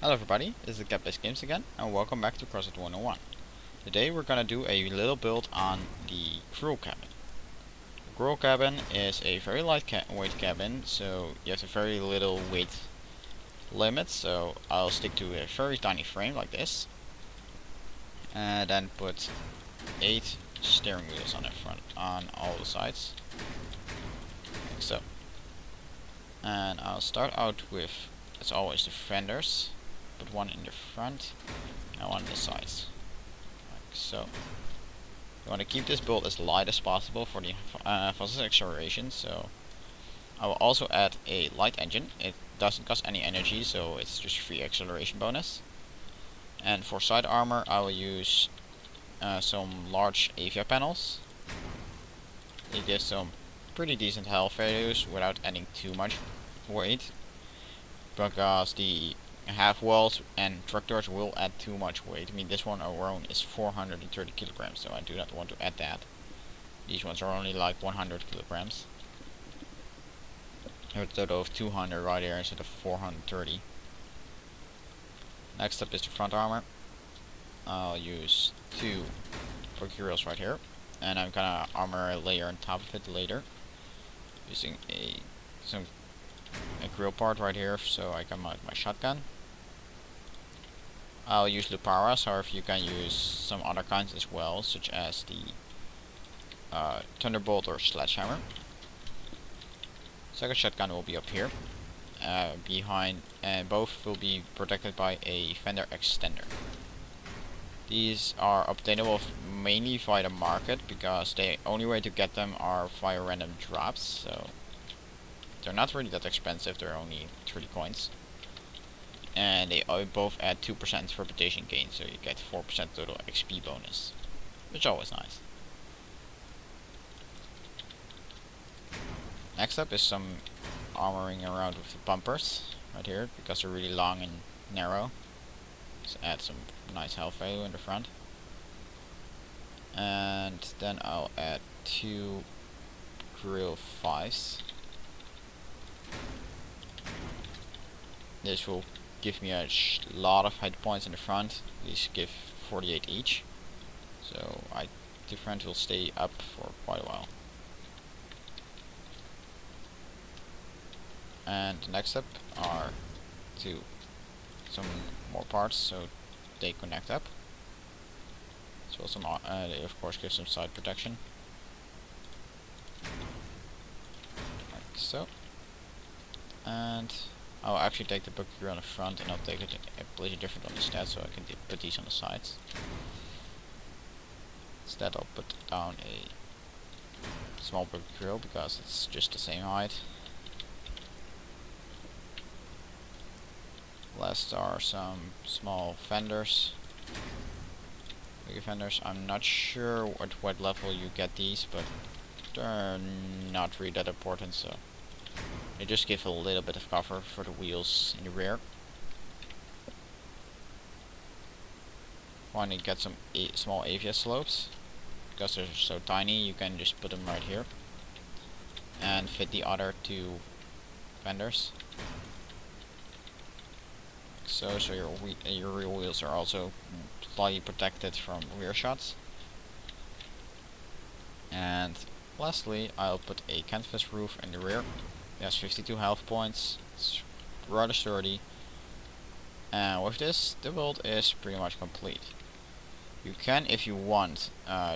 Hello everybody, this is Cat-Based Games again, and welcome back to Crossout 101. Today we're gonna do a little build on the Growl cabin. The Growl cabin is a very light weight cabin, so you have a very little weight limit, so I'll stick to a very tiny frame like this. And then put 8 steering wheels on the front, on all the sides. Like so. And I'll start out with, as always, the fenders. Put one in the front and one in the sides, like so. You want to keep this build as light as possible for the fastest acceleration, so I will also add a light engine. It doesn't cost any energy, so it's just free acceleration bonus. And for side armor I will use some large Avia panels. It gives some pretty decent health values without adding too much weight, because the half walls and truck doors will add too much weight. I mean, this one alone is 430 kilograms, so I do not want to add that. These ones are only like 100 kilograms. I have a total of 200 right here instead of 430. Next up is the front armor. I'll use 2 procurals right here, and I'm gonna armor a layer on top of it later, using a grill part right here so I can mount my shotgun. I'll use Luparas, however you can use some other kinds as well, such as the Thunderbolt or Sledgehammer. Second shotgun will be up here, behind, and both will be protected by a fender extender. These are obtainable mainly via the market, because the only way to get them are via random drops, so they're not really that expensive, they're only 30 coins. And they both add 2% reputation gain, so you get 4% total XP bonus, which is always nice. Next up is some armoring around with the bumpers, right here, because they're really long and narrow. Just add some nice health value in the front. And then I'll add 2 Grill 5s. This will give me a lot of hit points in the front. These give 48 each, so the front will stay up for quite a while. And next up are some more parts, so they connect up. So some they of course give some side protection, like so. And I'll actually take the book here on the front, and I'll take it and place it different on the stats, so I can put these on the sides. Instead I'll put down a small book grill, because it's just the same height. Last are some small fenders. Bigger fenders, I'm not sure at what level you get these, but they're not really that important, so they just give a little bit of cover for the wheels in the rear. Finally get some small Avia slopes. Because they're so tiny, you can just put them right here and fit the other 2 fenders. Like so your rear wheels are also slightly protected from rear shots. And lastly, I'll put a canvas roof in the rear. It has 52 health points, it's rather sturdy, and with this the build is pretty much complete. You can, if you want,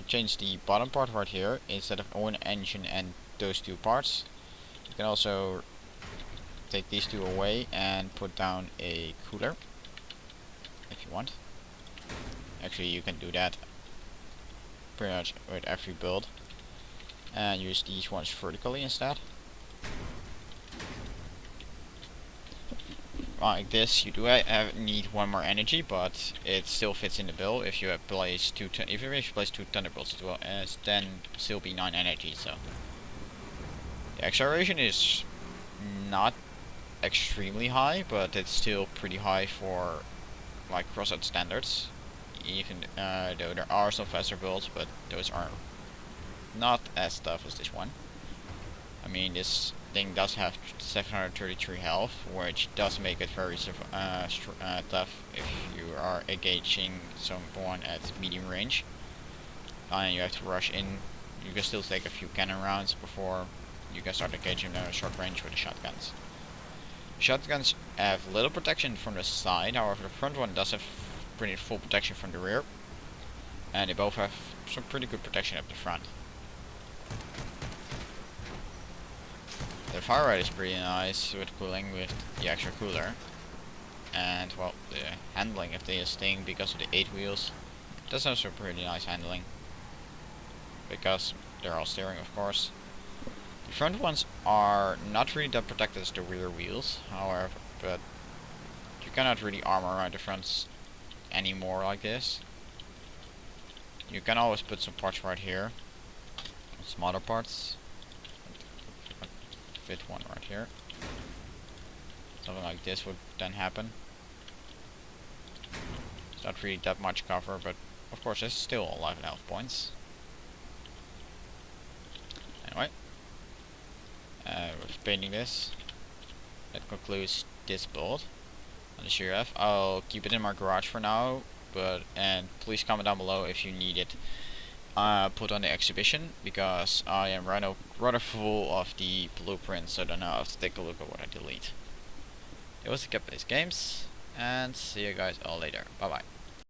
change the bottom part right here. Instead of one engine and those 2 parts, you can also take these 2 away and put down a cooler if you want. Actually, you can do that pretty much with every build, and use these ones vertically instead. Like this, you do need 1 more energy, but it still fits in the build. If you have placed 2 Thunderbolts as well, then still be 9 energy. So the acceleration is not extremely high, but it's still pretty high for like Crossout standards. Even though there are some faster builds, but those are not as tough as this one. I mean, this thing does have 733 health, which does make it very tough if you are engaging someone at medium range. And you have to rush in. You can still take a few cannon rounds before you can start engaging them at short range with the shotguns. Shotguns have little protection from the side, however the front one does have pretty full protection from the rear. And they both have some pretty good protection up the front. The fire rate is pretty nice with cooling with the extra cooler. And well, the handling of this thing, because of the 8 wheels, does have some pretty nice handling. Because they're all steering, of course. The front ones are not really that protected as the rear wheels, however, but you cannot really armor around the fronts anymore like this. You can always put some parts right here, smaller parts. Fit one right here. Something like this would then happen. It's not really that much cover, but of course it's still 11 health points. Anyway, with painting this, that concludes this build on the Sheriff. I'll keep it in my garage for now, and please comment down below if you need it put on the exhibition, because I am rather full of the blueprints, so then I'll have to take a look at what I delete. It was the Captain's Games, and see you guys all later. Bye bye.